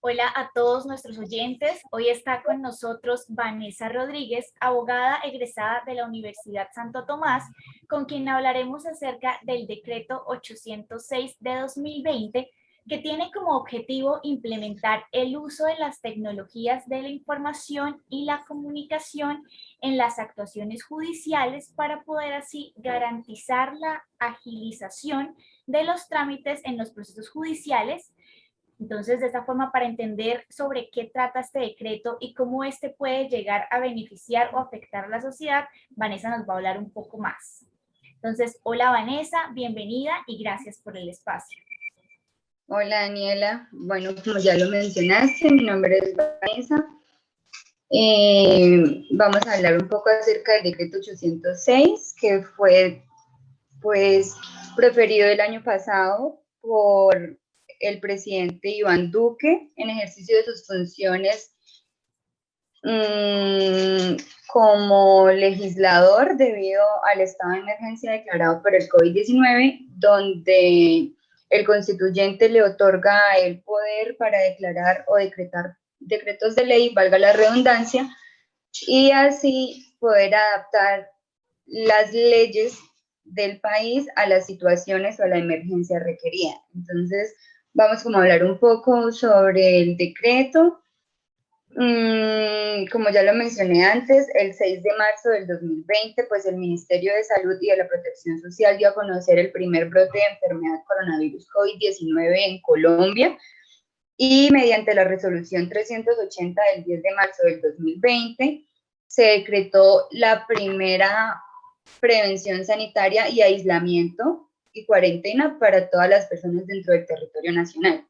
Hola a todos nuestros oyentes. Hoy está con nosotros Vanessa Rodríguez, abogada egresada de la Universidad Santo Tomás, con quien hablaremos acerca del decreto 806 de 2020, que tiene como objetivo implementar el uso de las tecnologías de la información y la comunicación en las actuaciones judiciales para poder así garantizar la agilización de los trámites en los procesos judiciales. Entonces, de esta forma, para entender sobre qué trata este decreto y cómo este puede llegar a beneficiar o afectar a la sociedad, Vanessa nos va a hablar un poco más. Entonces, hola Vanessa, bienvenida y gracias por el espacio. Hola Daniela, bueno, como ya lo mencionaste, mi nombre es Vanessa. Vamos a hablar un poco acerca del decreto 806, que fue pues preferido el año pasado por el presidente Iván Duque en ejercicio de sus funciones como legislador debido al estado de emergencia declarado por el COVID-19, donde el constituyente le otorga el poder para declarar o decretar decretos de ley, valga la redundancia, y así poder adaptar las leyes del país a las situaciones o a la emergencia requerida. Entonces, vamos como a hablar un poco sobre el decreto. Como ya lo mencioné antes, el 6 de marzo del 2020, pues el Ministerio de Salud y de la Protección Social dio a conocer el primer brote de enfermedad coronavirus COVID-19 en Colombia, y mediante la resolución 380 del 10 de marzo del 2020 se decretó la primera prevención sanitaria y aislamiento y cuarentena para todas las personas dentro del territorio nacional.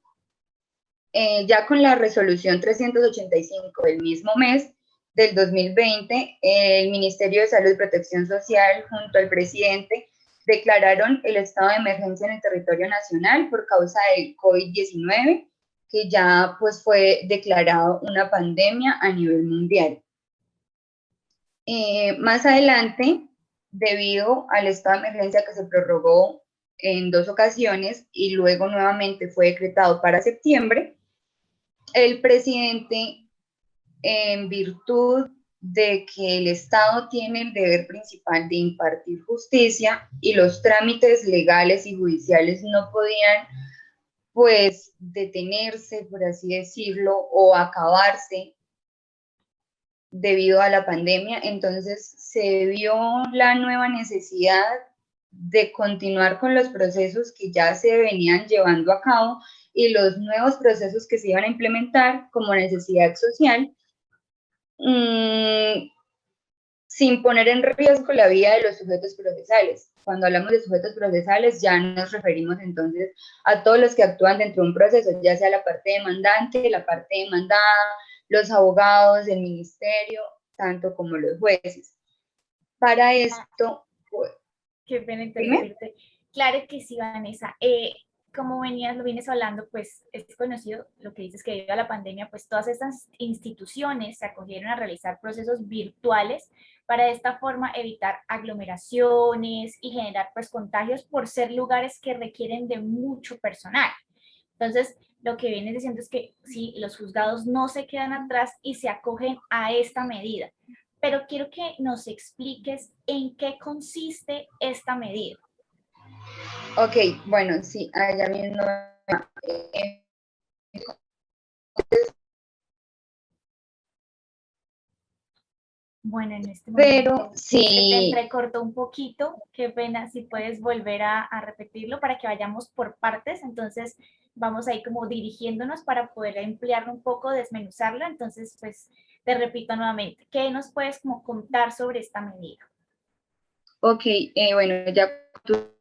Ya con la resolución 385 del mismo mes del 2020, el Ministerio de Salud y Protección Social junto al presidente declararon el estado de emergencia en el territorio nacional por causa del COVID-19, que ya pues fue declarado una pandemia a nivel mundial. Más adelante, debido al estado de emergencia que se prorrogó en 2 ocasiones y luego nuevamente fue decretado para septiembre, el presidente, en virtud de que el Estado tiene el deber principal de impartir justicia y los trámites legales y judiciales no podían pues detenerse, por así decirlo, o acabarse debido a la pandemia, entonces se vio la nueva necesidad de continuar con los procesos que ya se venían llevando a cabo y los nuevos procesos que se iban a implementar como necesidad social, sin poner en riesgo la vida de los sujetos procesales. Cuando hablamos de sujetos procesales ya nos referimos entonces a todos los que actúan dentro de un proceso, ya sea la parte demandante, la parte demandada, los abogados, el ministerio, tanto como los jueces. Para esto, pues, qué pena interrumpirte. Claro que sí, Vanessa. Como lo vienes hablando, pues es conocido lo que dices, que debido a la pandemia, pues todas estas instituciones se acogieron a realizar procesos virtuales para de esta forma evitar aglomeraciones y generar pues contagios por ser lugares que requieren de mucho personal. Entonces, lo que vienes diciendo es que sí, los juzgados no se quedan atrás y se acogen a esta medida. Pero quiero que nos expliques en qué consiste esta medida. Ok, bueno, sí, allá mismo. Eh, Bueno, en este pero momento sí, se te entrecortó un poquito. Qué pena, si puedes volver a repetirlo para que vayamos por partes. Entonces, vamos ahí como dirigiéndonos para poder emplearlo un poco, desmenuzarlo. Entonces, pues, te repito nuevamente, ¿qué nos puedes como contar sobre esta medida? ok, bueno, ya tú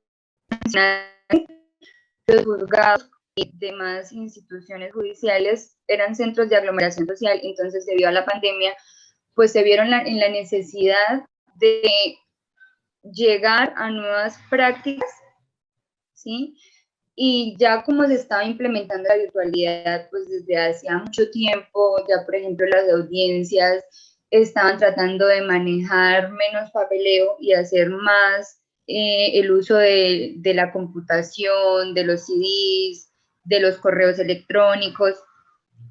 los juzgados y demás instituciones judiciales eran centros de aglomeración social, entonces debido a la pandemia, pues se vieron en la necesidad de llegar a nuevas prácticas, ¿sí? Y ya como se estaba implementando la virtualidad, pues desde hacía mucho tiempo, ya por ejemplo las audiencias estaban tratando de manejar menos papeleo y hacer más el uso de la computación, de los CDs, de los correos electrónicos.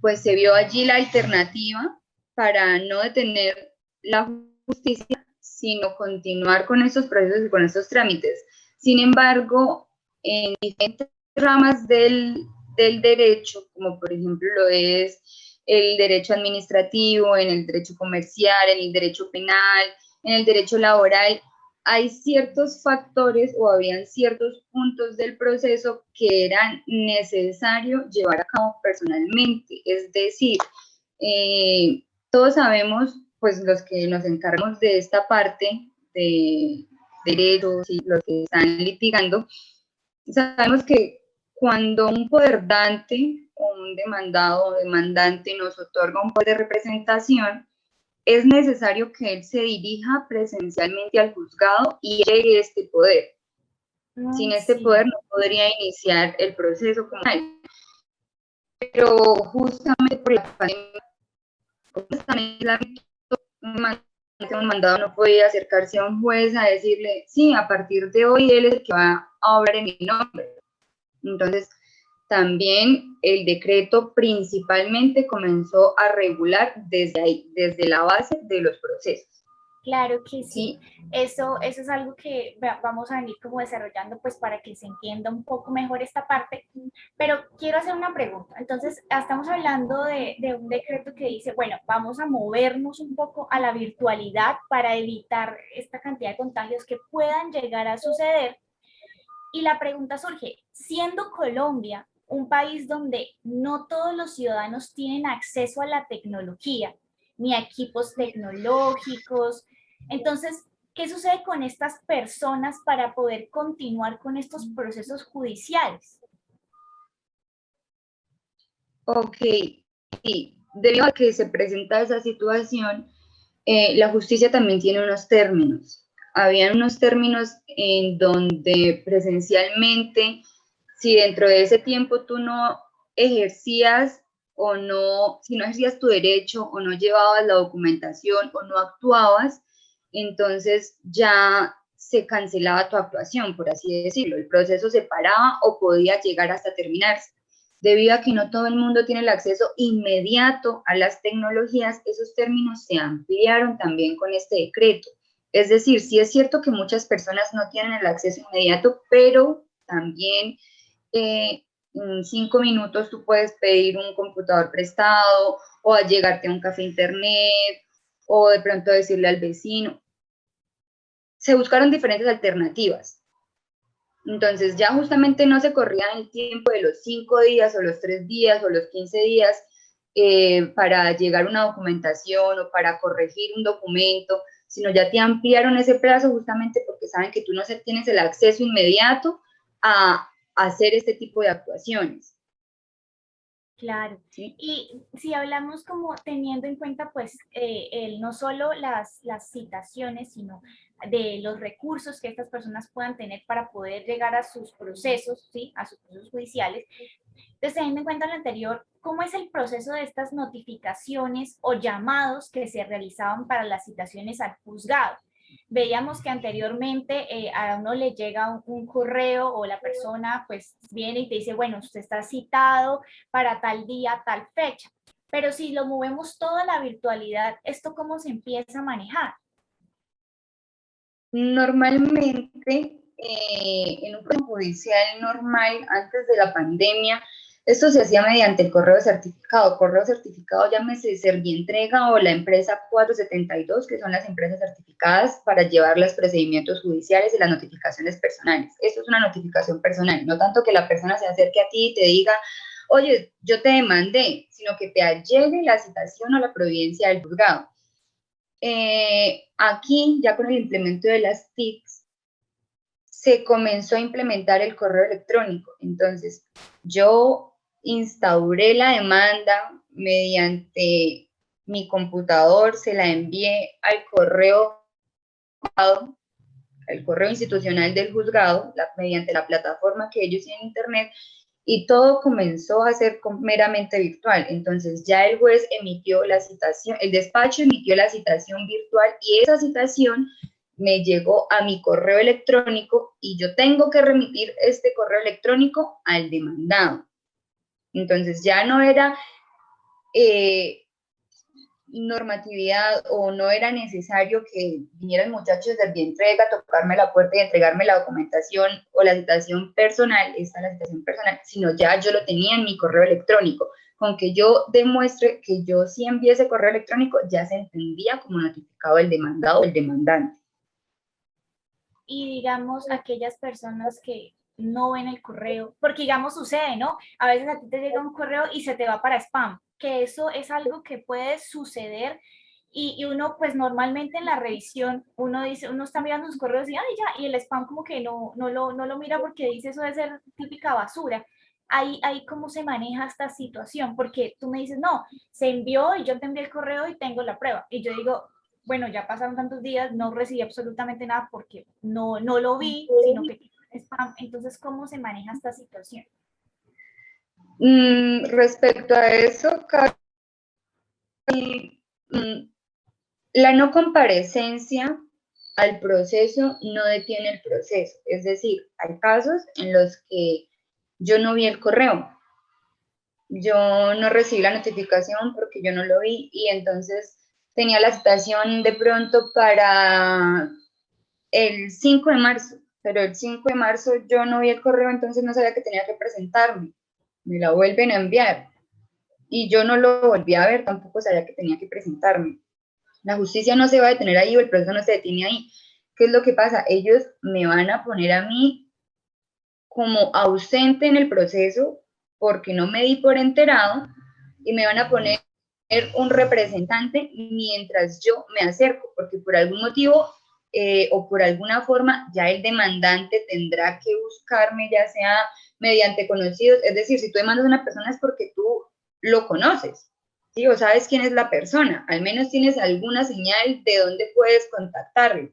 pues se vio allí la alternativa para no detener la justicia, sino continuar con esos procesos y con esos trámites. Sin embargo, en diferentes ramas del derecho, como por ejemplo lo es el derecho administrativo, en el derecho comercial, en el derecho penal, en el derecho laboral, hay ciertos factores o habían ciertos puntos del proceso que eran necesario llevar a cabo personalmente. Es decir, todos sabemos, pues los que nos encargamos de esta parte de derechos y los que están litigando, sabemos que cuando un poder dante o un demandado o demandante nos otorga un poder de representación, es necesario que él se dirija presencialmente al juzgado y llegue este poder. Sin este Sí. poder no podría iniciar el proceso como tal. Pero justamente por la pandemia, un mandado no podía acercarse a un juez a decirle, sí, a partir de hoy él es el que va a obrar en mi nombre. Entonces, también el decreto principalmente comenzó a regular desde ahí, desde la base de los procesos. Claro que sí. ¿Sí? Eso es algo que vamos a venir como desarrollando pues para que se entienda un poco mejor esta parte. Pero quiero hacer una pregunta. Entonces, estamos hablando de un decreto que dice, bueno, vamos a movernos un poco a la virtualidad para evitar esta cantidad de contagios que puedan llegar a suceder. Y la pregunta surge, siendo Colombia un país donde no todos los ciudadanos tienen acceso a la tecnología, ni a equipos tecnológicos, entonces, ¿qué sucede con estas personas para poder continuar con estos procesos judiciales? Ok, y debido a que se presenta esa situación, la justicia también tiene unos términos. Habían unos términos en donde presencialmente, si dentro de ese tiempo tú no ejercías o no, si no ejercías tu derecho o no llevabas la documentación o no actuabas, entonces ya se cancelaba tu actuación, por así decirlo. El proceso se paraba o podía llegar hasta terminarse. Debido a que no todo el mundo tiene el acceso inmediato a las tecnologías, esos términos se ampliaron también con este decreto. Es decir, sí es cierto que muchas personas no tienen el acceso inmediato, pero también en 5 minutos tú puedes pedir un computador prestado o a llegarte a un café internet o de pronto decirle al vecino. Se buscaron diferentes alternativas. Entonces ya justamente no se corría el tiempo de los 5 días o los 3 días o los 15 días para llegar a una documentación o para corregir un documento, sino ya te ampliaron ese plazo justamente porque saben que tú no tienes el acceso inmediato a hacer este tipo de actuaciones. Claro. ¿Sí? Y si hablamos como teniendo en cuenta, pues, no solo las citaciones, sino de los recursos que estas personas puedan tener para poder llegar a sus procesos, ¿sí? A sus procesos judiciales. Entonces, teniendo en cuenta lo anterior, ¿cómo es el proceso de estas notificaciones o llamados que se realizaban para las citaciones al juzgado? Veíamos que anteriormente a uno le llega un correo o la persona pues viene y te dice, bueno, usted está citado para tal día, tal fecha. Pero si lo movemos toda la virtualidad, ¿esto cómo se empieza a manejar? Normalmente, en un proceso judicial normal, antes de la pandemia, esto se hacía mediante el correo certificado. Correo certificado, llámese Servientrega o la empresa 472, que son las empresas certificadas para llevar los procedimientos judiciales y las notificaciones personales. Esto es una notificación personal, no tanto que la persona se acerque a ti y te diga, oye, yo te demandé, sino que te allegue la citación o la providencia del juzgado. Aquí, ya con el implemento de las TICs, se comenzó a implementar el correo electrónico. Entonces, yo instauré la demanda mediante mi computador, se la envié al correo institucional del juzgado, mediante la plataforma que ellos tienen en internet, y todo comenzó a ser meramente virtual. Entonces ya el juez emitió la citación, el despacho emitió la citación virtual y esa citación me llegó a mi correo electrónico y yo tengo que remitir este correo electrónico al demandado. Entonces ya no era normatividad o no era necesario que vinieran muchachos de entrega a tocarme la puerta y entregarme la documentación o la citación personal, sino ya yo lo tenía en mi correo electrónico. Con que yo demuestre que yo sí envié ese correo electrónico, ya se entendía como notificado el demandado o el demandante. Y digamos, aquellas personas que no ven el correo, porque digamos sucede, ¿no? A veces a ti te llega un correo y se te va para spam, que eso es algo que puede suceder y uno pues normalmente en la revisión uno dice, uno está mirando sus correos y, ay, ya, y el spam como que no lo mira porque dice eso debe ser típica basura. Ahí cómo se maneja esta situación, porque tú me dices, no, se envió y yo te envié el correo y tengo la prueba. Y yo digo, bueno, ya pasaron tantos días, no recibí absolutamente nada porque no lo vi, sino que spam. Entonces, ¿cómo se maneja esta situación? Respecto a eso, la no comparecencia al proceso no detiene el proceso. Es decir, hay casos en los que yo no vi el correo, yo no recibí la notificación porque yo no lo vi y entonces tenía la citación de pronto para el 5 de marzo, pero el 5 de marzo yo no vi el correo, entonces no sabía que tenía que presentarme. Me la vuelven a enviar y yo no lo volví a ver, tampoco sabía que tenía que presentarme. La justicia no se va a detener ahí o el proceso no se detiene ahí. ¿Qué es lo que pasa? Ellos me van a poner a mí como ausente en el proceso porque no me di por enterado y me van a poner un representante mientras yo me acerco, porque por algún motivo o por alguna forma ya el demandante tendrá que buscarme, ya sea mediante conocidos, es decir, si tú demandas a una persona es porque tú lo conoces, ¿sí? O sabes quién es la persona, al menos tienes alguna señal de dónde puedes contactarlo,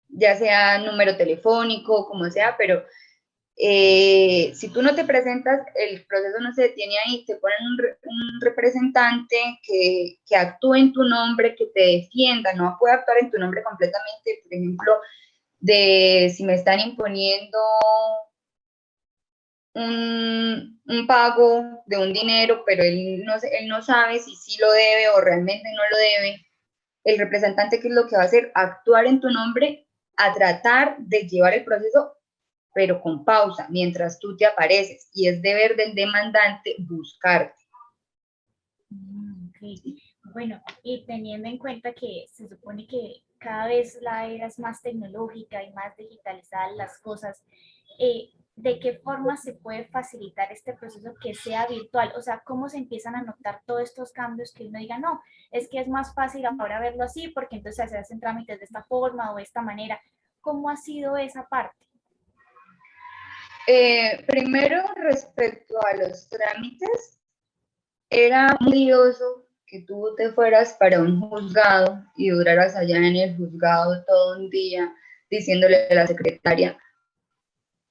ya sea número telefónico, como sea, pero si tú no te presentas, el proceso no se detiene ahí, te ponen un representante que actúe en tu nombre, que te defienda, no puede actuar en tu nombre completamente, por ejemplo, de si me están imponiendo un pago de un dinero, pero él no sabe si sí lo debe o realmente no lo debe. El representante, ¿qué es lo que va a hacer? Actuar en tu nombre a tratar de llevar el proceso pero con pausa, mientras tú te apareces, y es deber del demandante buscarte. Okay. Bueno, y teniendo en cuenta que se supone que cada vez la era es más tecnológica y más digitalizada las cosas, ¿de qué forma se puede facilitar este proceso que sea virtual? O sea, ¿cómo se empiezan a notar todos estos cambios que uno diga, no, es que es más fácil ahora verlo así porque entonces se hacen trámites de esta forma o de esta manera? ¿Cómo ha sido esa parte? Primero, respecto a los trámites, era muy curioso que tú te fueras para un juzgado y duraras allá en el juzgado todo un día diciéndole a la secretaria,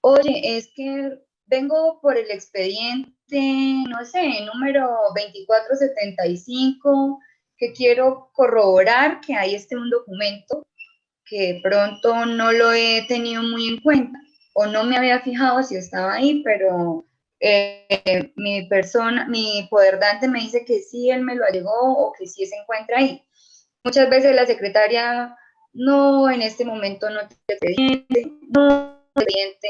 oye, es que vengo por el expediente, no sé, número 2475, que quiero corroborar que ahí esté un documento que de pronto no lo he tenido muy en cuenta o no me había fijado si estaba ahí, pero mi poder dante me dice que sí, él me lo allegó o que sí se encuentra ahí. Muchas veces la secretaria, no, en este momento no tiene expediente, no, el expediente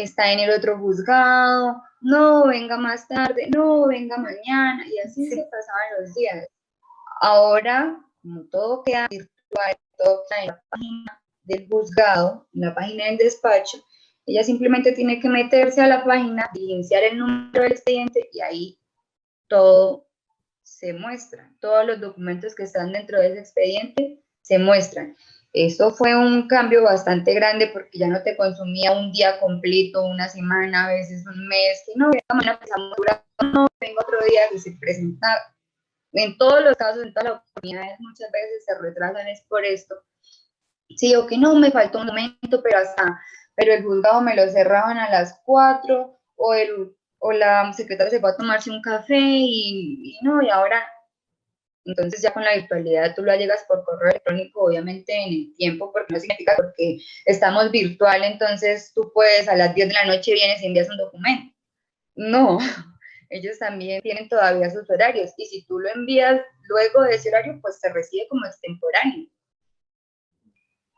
está en el otro juzgado, no, venga más tarde, no, venga mañana, y así se pasaban los días. Ahora, como todo queda virtual, todo queda en la página del juzgado, en la página del despacho, ella simplemente tiene que meterse a la página, iniciar el número del expediente y ahí todo se muestra. Todos los documentos que están dentro de ese expediente se muestran. Esto fue un cambio bastante grande porque ya no te consumía un día completo, una semana, a veces un mes, que no, mañana empezamos no, vengo otro día que se presenta. En todos los casos, en todas las oportunidades, muchas veces se retrasan es por esto. Sí, o que no, me faltó un momento, pero el juzgado me lo cerraban a las 4, o la secretaria se fue a tomarse un café y no, y ahora, entonces ya con la virtualidad tú lo llegas por correo electrónico, obviamente en el tiempo, porque no significa porque estamos virtual, entonces tú puedes a las 10 de la noche vienes y envías un documento. No, ellos también tienen todavía sus horarios, y si tú lo envías luego de ese horario, pues se recibe como extemporáneo.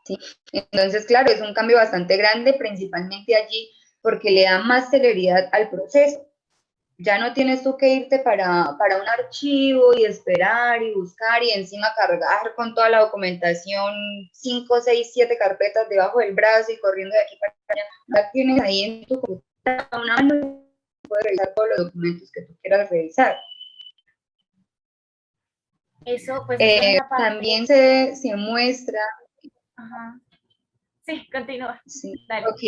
¿Sí? Entonces, claro, es un cambio bastante grande, principalmente allí, porque le da más celeridad al proceso. Ya no tienes tú que irte para un archivo y esperar y buscar y encima cargar con toda la documentación 5, 6, 7 carpetas debajo del brazo y corriendo de aquí para allá. Ya tienes ahí en tu computadora una mano y puedes revisar todos los documentos que tú quieras revisar. Eso, pues esa es la parte. También se muestra. Ajá. Sí, continúa. Sí, Dale. ok.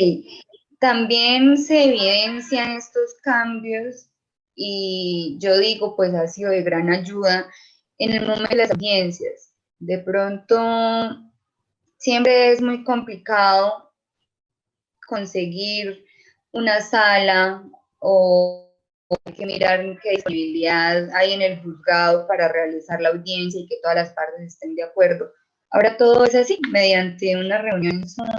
También se evidencian estos cambios y yo digo, pues ha sido de gran ayuda en el momento de las audiencias. De pronto, siempre es muy complicado conseguir una sala o hay que mirar qué disponibilidad hay en el juzgado para realizar la audiencia y que todas las partes estén de acuerdo. Ahora todo es así, mediante una reunión Zoom.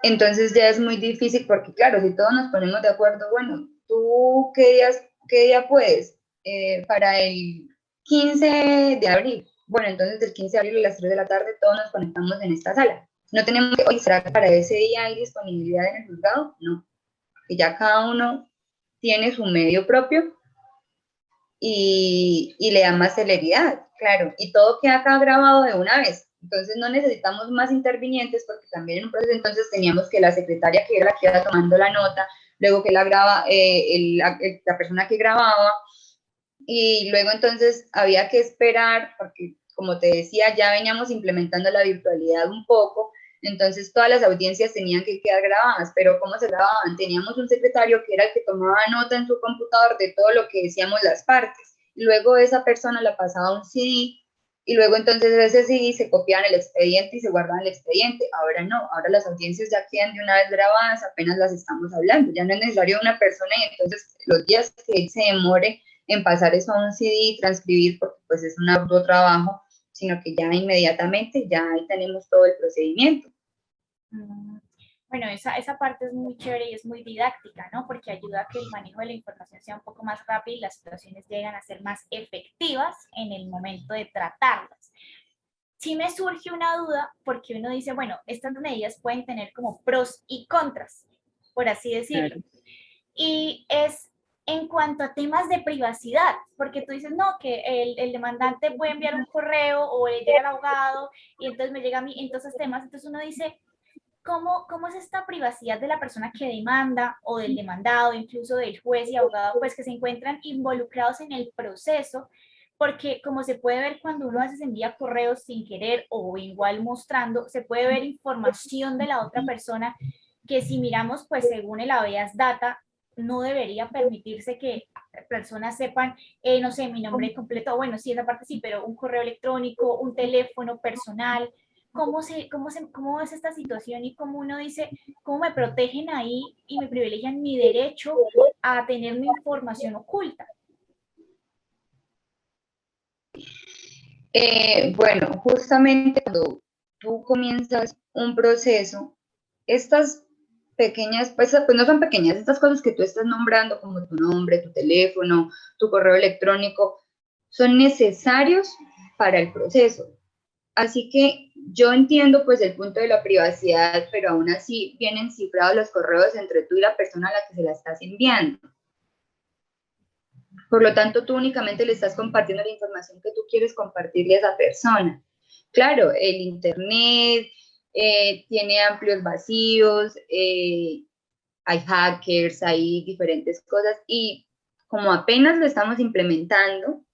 Entonces ya es muy difícil porque, claro, si todos nos ponemos de acuerdo, bueno, ¿tú qué día puedes? Para el 15 de abril. Bueno, entonces el 15 de abril a las 3 de la tarde todos nos conectamos en esta sala. No tenemos que, oye, ¿será que para ese día hay disponibilidad en el juzgado? No, que ya cada uno tiene su medio propio y le da más celeridad, claro, y todo queda acá grabado de una vez. Entonces no necesitamos más intervinientes porque también en un proceso entonces teníamos que la secretaria que era la que iba tomando la nota, luego que la graba, la persona que grababa, y luego entonces había que esperar, porque como te decía, ya veníamos implementando la virtualidad un poco, entonces todas las audiencias tenían que quedar grabadas, pero ¿cómo se grababan? Teníamos un secretario que era el que tomaba nota en su computador de todo lo que decíamos las partes, y luego esa persona la pasaba a un CD, y luego entonces ese CD se copiaba en el expediente y se guardaba en el expediente. Ahora no, ahora las audiencias ya quedan de una vez grabadas, apenas las estamos hablando, ya no es necesario una persona y entonces los días que se demore en pasar eso a un CD y transcribir, porque pues es un arduo trabajo, sino que ya inmediatamente ya ahí tenemos todo el procedimiento. Bueno, esa parte es muy chévere y es muy didáctica, ¿no? Porque ayuda a que el manejo de la información sea un poco más rápido y las situaciones llegan a ser más efectivas en el momento de tratarlas. Sí me surge una duda porque uno dice, bueno, estas medidas pueden tener como pros y contras, por así decirlo. Claro. Y es en cuanto a temas de privacidad, porque tú dices, no, que el demandante puede enviar un correo o le llega al abogado y entonces me llega a mí, entonces temas, entonces uno dice, ¿cómo es esta privacidad de la persona que demanda o del demandado, incluso del juez y abogado, pues que se encuentran involucrados en el proceso? Porque como se puede ver cuando uno a veces envía correos sin querer o igual mostrando, se puede ver información de la otra persona que si miramos, pues según el habeas data, no debería permitirse que personas sepan, no sé, mi nombre completo, bueno, sí, esa parte sí, pero un correo electrónico, un teléfono personal, cómo es esta situación y cómo uno dice, cómo me protegen ahí y me privilegian mi derecho a tener mi información oculta. Bueno, justamente cuando tú comienzas un proceso, estas pequeñas, pues no son pequeñas, estas cosas que tú estás nombrando como tu nombre, tu teléfono, tu correo electrónico, son necesarios para el proceso. Así que yo entiendo pues el punto de la privacidad, pero aún así vienen cifrados los correos entre tú y la persona a la que se la estás enviando. Por lo tanto, tú únicamente le estás compartiendo la información que tú quieres compartirle a esa persona. Claro, el Internet tiene amplios vacíos, hay hackers, hay diferentes cosas y como apenas lo estamos implementando,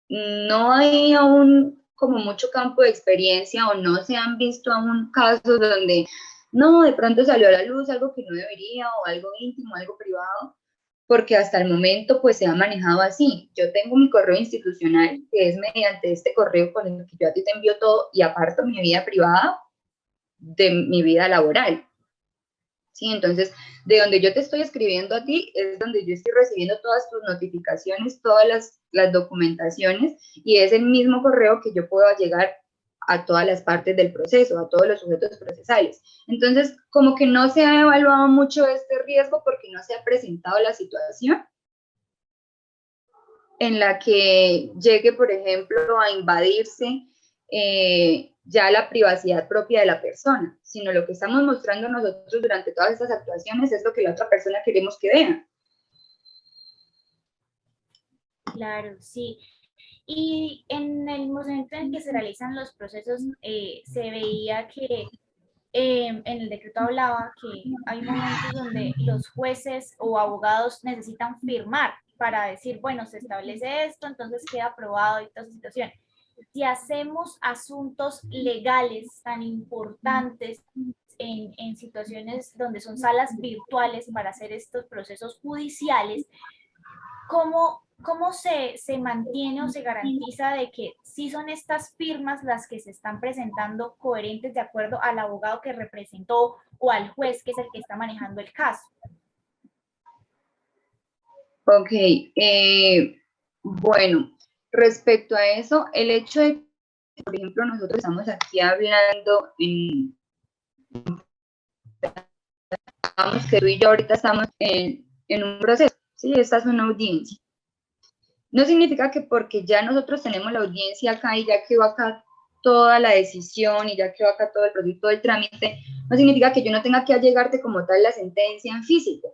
no hay aún como mucho campo de experiencia o no se han visto aún casos donde no, de pronto salió a la luz algo que no debería o algo íntimo, algo privado, porque hasta el momento pues se ha manejado así. Yo tengo mi correo institucional, que es mediante este correo con el que yo a ti te envío todo y aparto mi vida privada de mi vida laboral. Sí, entonces, de donde yo te estoy escribiendo a ti es donde yo estoy recibiendo todas tus notificaciones, todas las documentaciones y es el mismo correo que yo puedo llegar a todas las partes del proceso, a todos los sujetos procesales. Entonces, como que no se ha evaluado mucho este riesgo porque no se ha presentado la situación en la que llegue, por ejemplo, a invadirse ya la privacidad propia de la persona, sino lo que estamos mostrando nosotros durante todas estas actuaciones es lo que la otra persona queremos que vea. Claro, sí. Y en el momento en que se realizan los procesos, se veía que en el decreto hablaba que hay momentos donde los jueces o abogados necesitan firmar para decir, bueno, se establece esto, entonces queda aprobado y toda esa situación. Si hacemos asuntos legales tan importantes en situaciones donde son salas virtuales para hacer estos procesos judiciales, ¿cómo se mantiene o se garantiza de que sí son estas firmas las que se están presentando coherentes de acuerdo al abogado que representó o al juez que es el que está manejando el caso? Ok, bueno, respecto a eso, el hecho de que, por ejemplo, nosotros estamos aquí hablando vamos, que tú y yo ahorita estamos en un proceso, ¿sí? Esta es una audiencia. No significa que porque ya nosotros tenemos la audiencia acá y ya quedó acá toda la decisión y ya quedó acá todo el proyecto del trámite, no significa que yo no tenga que allegarte como tal la sentencia en físico.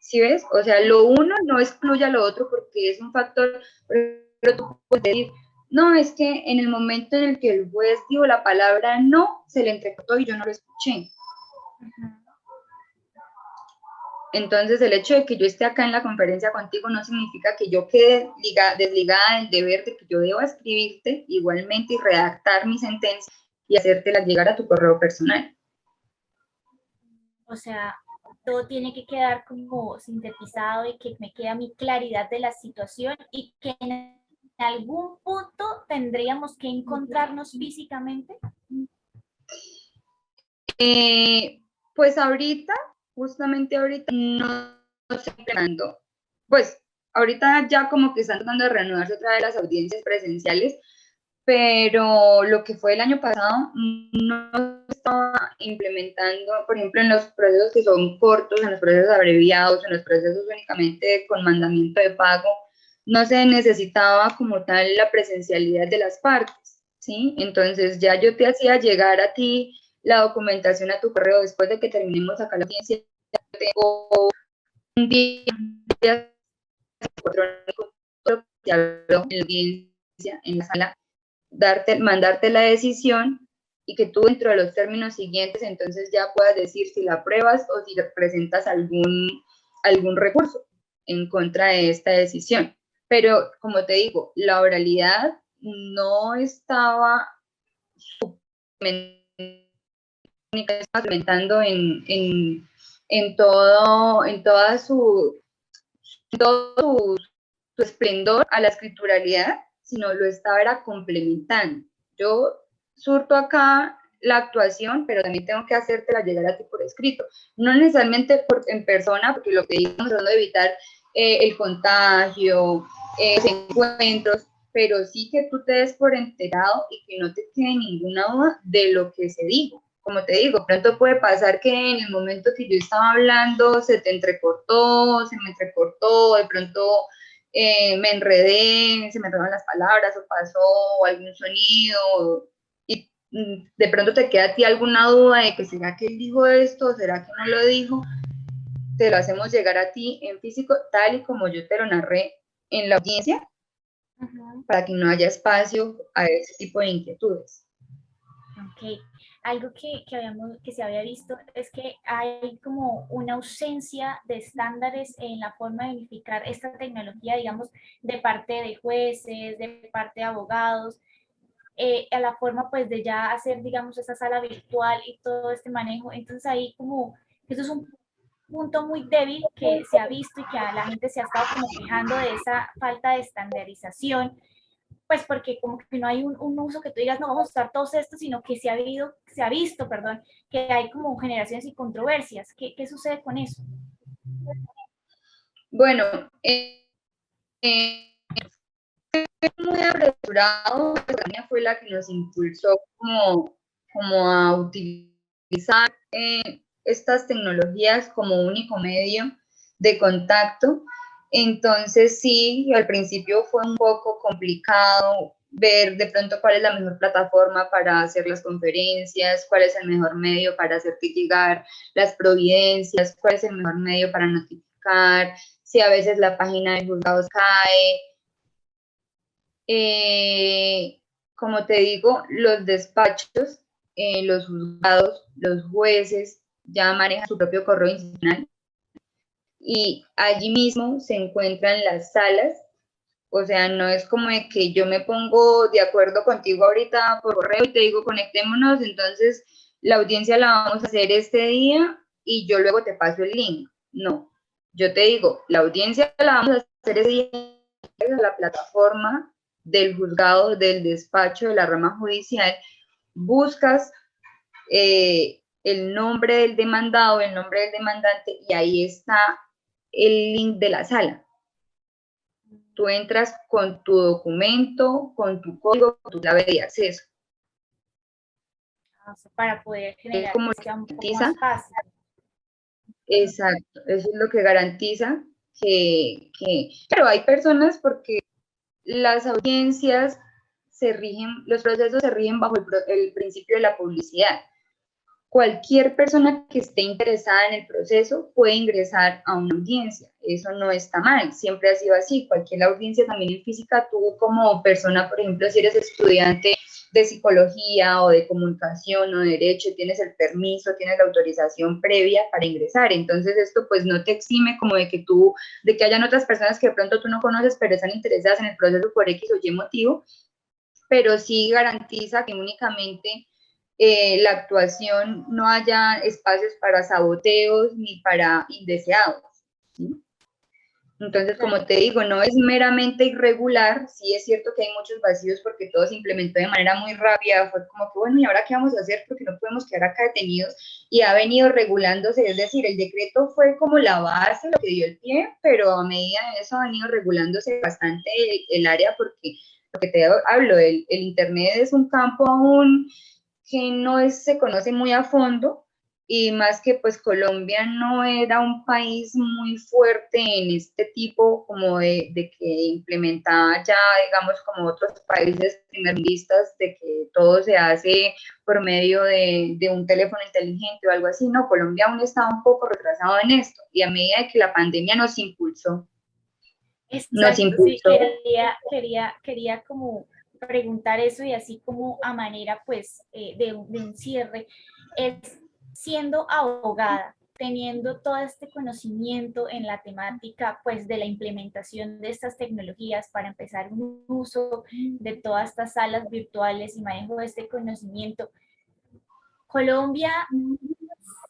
¿Sí ves? O sea, lo uno no excluye a lo otro porque es un factor, pero tú puedes decir, no, es que en el momento en el que el juez dijo la palabra no, se le entrecortó y yo no lo escuché. Entonces, el hecho de que yo esté acá en la conferencia contigo no significa que yo quede desligada del deber de que yo deba escribirte igualmente y redactar mi sentencia y hacértela llegar a tu correo personal. O sea, todo tiene que quedar como sintetizado y que me quede mi claridad de la situación y que en algún punto tendríamos que encontrarnos físicamente. Pues ahorita, justamente ahorita, no estoy implementando, pues ahorita ya como que están tratando de reanudarse otra vez las audiencias presenciales, pero lo que fue el año pasado no estaba implementando, por ejemplo, en los procesos que son cortos, en los procesos abreviados, en los procesos únicamente con mandamiento de pago, no se necesitaba como tal la presencialidad de las partes, ¿sí? Entonces ya yo te hacía llegar a ti la documentación a tu correo después de que terminemos acá la audiencia. Tengo un día, 4 horas, en la audiencia, en la sala, mandarte la decisión y que tú dentro de los términos siguientes entonces ya puedas decir si la apruebas o si presentas algún recurso en contra de esta decisión. Pero como te digo, la oralidad no estaba implementando en todo su esplendor a la escrituralidad, sino lo estaba era complementando. Yo surto acá la actuación, pero también tengo que hacértela llegar a ti por escrito. No necesariamente en persona, porque lo que estamos tratando de evitar el contagio, encuentros, pero sí que tú te des por enterado y que no te quede ninguna duda de lo que se dijo. Como te digo, pronto puede pasar que en el momento que yo estaba hablando se te entrecortó, se me entrecortó, de pronto me enredé, se me enredaron las palabras o pasó algún sonido y de pronto te queda a ti alguna duda de que será que él dijo esto o será que no lo dijo, te lo hacemos llegar a ti en físico tal y como yo te lo narré en la audiencia para que no haya espacio a ese tipo de inquietudes. Ok. Algo que se había visto es que hay como una ausencia de estándares en la forma de unificar esta tecnología, digamos, de parte de jueces, de parte de abogados, a la forma pues de ya hacer, digamos, esa sala virtual y todo este manejo. Entonces ahí como, eso es un punto muy débil que se ha visto y que a la gente se ha estado como quejando de esa falta de estandarización, pues porque como que no hay un uso que tú digas, no vamos a usar todos estos, sino que se ha visto, perdón, que hay como generaciones y controversias. ¿Qué sucede con eso? Bueno, muy apresurado, la pandemia fue la que nos impulsó como a utilizar estas tecnologías como único medio de contacto. Entonces sí, al principio fue un poco complicado ver de pronto cuál es la mejor plataforma para hacer las conferencias, cuál es el mejor medio para hacerte llegar las providencias, cuál es el mejor medio para notificar, si a veces la página de juzgados cae. Como te digo, los despachos, los juzgados, los jueces ya manejan su propio correo institucional y allí mismo se encuentran las salas. O sea, no es como de que yo me pongo de acuerdo contigo ahorita por correo y te digo conectémonos, entonces la audiencia la vamos a hacer este día y yo luego te paso el link. No, yo te digo, la audiencia la vamos a hacer ese día en la plataforma del juzgado, del despacho, de la rama judicial, buscas el nombre del demandado, el nombre del demandante y ahí está el link de la sala. Tú entras con tu documento, con tu código, con tu clave de acceso. Para poder generar Como que sea un poco más fácil. Exacto, eso es lo que garantiza pero hay personas porque las audiencias se rigen, los procesos se rigen bajo el principio de la publicidad. Cualquier persona que esté interesada en el proceso puede ingresar a una audiencia. Eso no está mal, siempre ha sido así. Cualquier audiencia, también en física, tú como persona, por ejemplo, si eres estudiante de psicología o de comunicación o de derecho, tienes el permiso, tienes la autorización previa para ingresar. Entonces esto pues no te exime como de que hayan otras personas que de pronto tú no conoces, pero están interesadas en el proceso por X o Y motivo, pero sí garantiza que únicamente la actuación no haya espacios para saboteos ni para indeseados, ¿sí? Entonces, como te digo, no es meramente irregular, sí es cierto que hay muchos vacíos porque todo se implementó de manera muy rápida, fue como que, bueno, ¿y ahora qué vamos a hacer? Porque no podemos quedar acá detenidos, y ha venido regulándose, es decir, el decreto fue como la base, lo que dio el pie, pero a medida de eso ha venido regulándose bastante el área porque, lo que te hablo, el Internet es un campo aún que no se conoce muy a fondo, y más que pues Colombia no era un país muy fuerte en este tipo como de que implementaba ya, digamos, como otros países primermundistas, de que todo se hace por medio de un teléfono inteligente o algo así. No, Colombia aún estaba un poco retrasado en esto, y a medida de que la pandemia nos impulsó. Exacto, sí, quería como preguntar eso, y así como a manera pues de un cierre, es siendo abogada, teniendo todo este conocimiento en la temática pues de la implementación de estas tecnologías para empezar un uso de todas estas salas virtuales y manejo de este conocimiento, ¿Colombia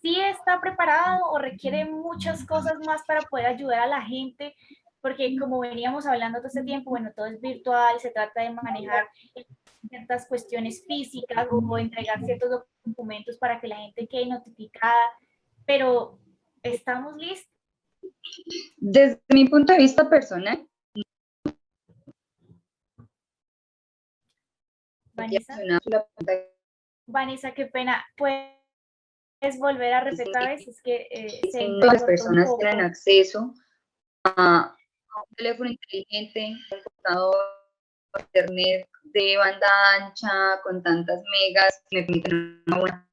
sí está preparado o requiere muchas cosas más para poder ayudar a la gente? Porque como veníamos hablando todo este tiempo, bueno, todo es virtual, se trata de manejar ciertas cuestiones físicas o entregar ciertos documentos para que la gente quede notificada, pero ¿estamos listos? Desde mi punto de vista personal, Vanessa, qué pena. ¿Puedes volver a repetir a veces? Es que las personas tienen acceso a un teléfono inteligente, un computador, internet de banda ancha con tantas megas que me permiten una buena.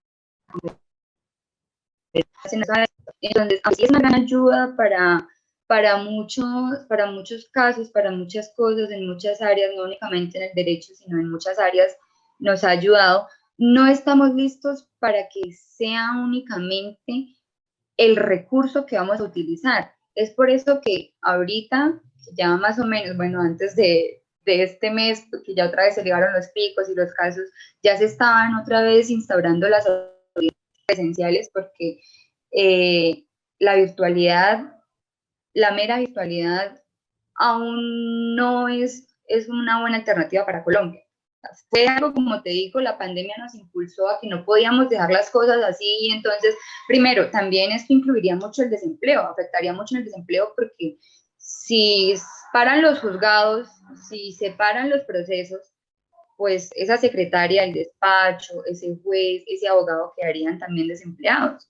Entonces, así es una gran ayuda para muchos casos, para muchas cosas, en muchas áreas, no únicamente en el derecho, sino en muchas áreas nos ha ayudado. No estamos listos para que sea únicamente el recurso que vamos a utilizar. Es por eso que ahorita, ya más o menos, bueno, antes de este mes, porque ya otra vez se llegaron los picos y los casos, ya se estaban otra vez instaurando las audiencias presenciales porque la virtualidad, la mera virtualidad aún no es una buena alternativa para Colombia. Fue algo, como te digo, la pandemia nos impulsó a que no podíamos dejar las cosas así, y entonces, primero, también esto incluiría mucho el desempleo, afectaría mucho el desempleo porque Si paran los juzgados, si se paran los procesos, pues esa secretaria del despacho, ese juez, ese abogado quedarían también desempleados,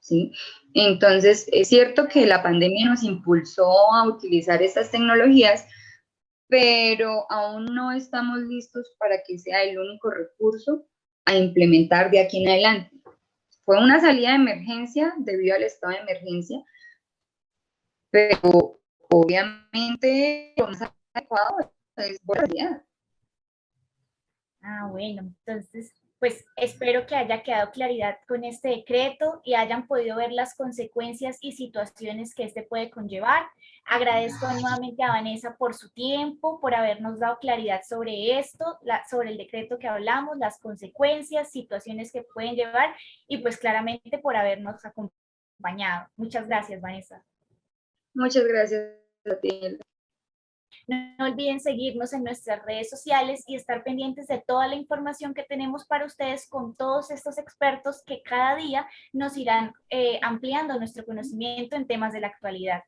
¿sí? Entonces, es cierto que la pandemia nos impulsó a utilizar estas tecnologías, pero aún no estamos listos para que sea el único recurso a implementar de aquí en adelante. Fue una salida de emergencia debido al estado de emergencia, pero obviamente lo más adecuado es realidad. Ah, bueno, entonces, pues espero que haya quedado claridad con este decreto y hayan podido ver las consecuencias y situaciones que este puede conllevar. Agradezco nuevamente a Vanessa por su tiempo, por habernos dado claridad sobre esto, sobre el decreto que hablamos, las consecuencias, situaciones que pueden llevar y pues claramente por habernos acompañado. Muchas gracias, Vanessa. Muchas gracias a ti. No olviden seguirnos en nuestras redes sociales y estar pendientes de toda la información que tenemos para ustedes con todos estos expertos que cada día nos irán ampliando nuestro conocimiento en temas de la actualidad.